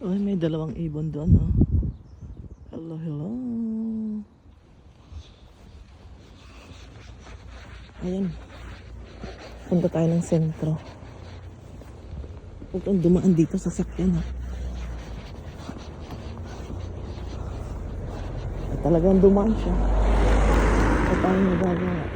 Ay, may dalawang ibon doon, oh. Hello, hello. Ayan. Punta tayo ng sentro. Huwag kang dumaan dito sa sakyan, ha. At talagang dumaan siya. At tayo nagagawa.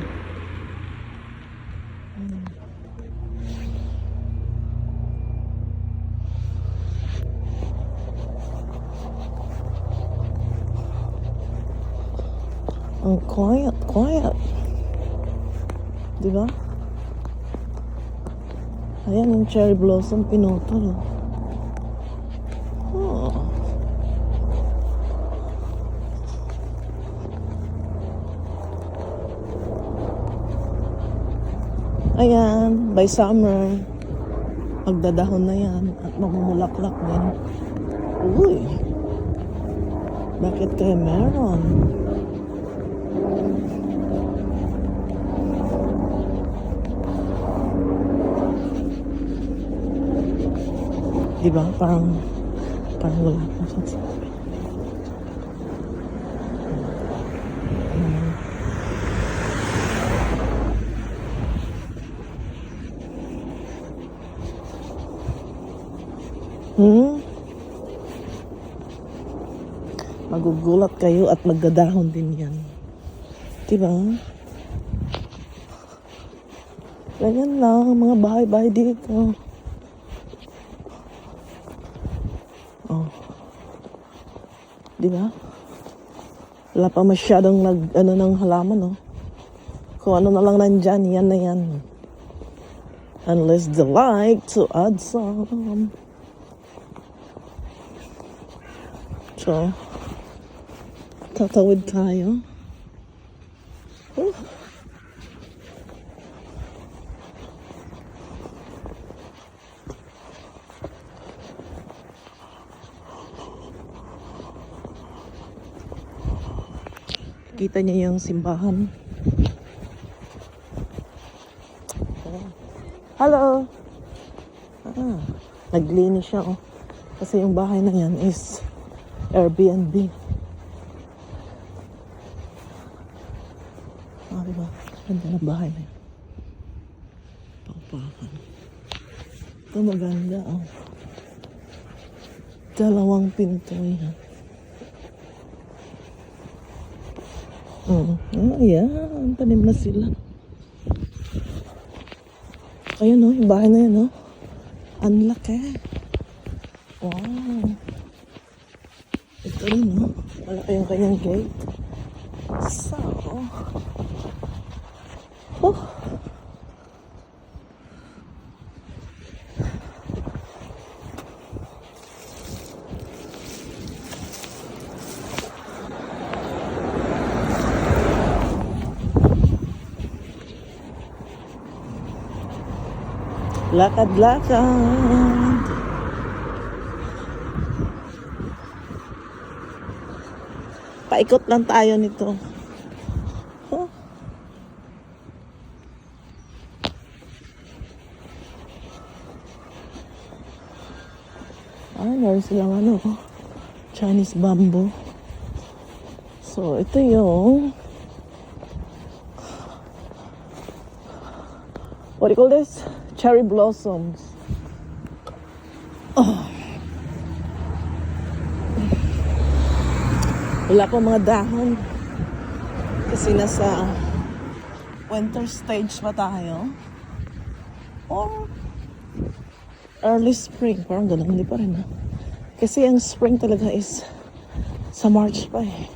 Ang quiet. Diba? Ayan, yung cherry blossom pinutol. Oh. Ayan, by summer, magdadahon na yan at mamumulaklak din. Uy! Bakit kaya meron? Diba? Parang wala pa siya sabi. Magugulat kayo at magdadahon din yan. Diba? Ganyan lang, mga bahay-bahay dito. Oh. Diba? Wala pa masyadong ng halaman, oh. Kung ano na lang nandyan, yan na yan. Unless they like to add some. So, tatawid tayo. Oh. Kita niya yung simbahan. Hello! Naglinis siya, oh. Kasi yung bahay na yan is Airbnb. Diba? Ganda na bahay na yan. Papakan. Ito maganda, oh. Dalawang pinto yan. Ayan. Tanim na sila. Ayun, oh. Yung bahay na yan, oh. Ang laki. Wow. Ito rin, oh. Malaki yung kanyang gate. So, oh. Lakad-lakad. Paikot lang tayo nito. Oh. Meron silang Chinese bamboo. So, ito yung what do you call this? Cherry blossoms. Oh. Wala pa mga dahon. Kasi nasa winter stage pa tayo. Or early spring. Parang ganun, hindi pa rin. Kasi ang spring talaga is sa March pa eh.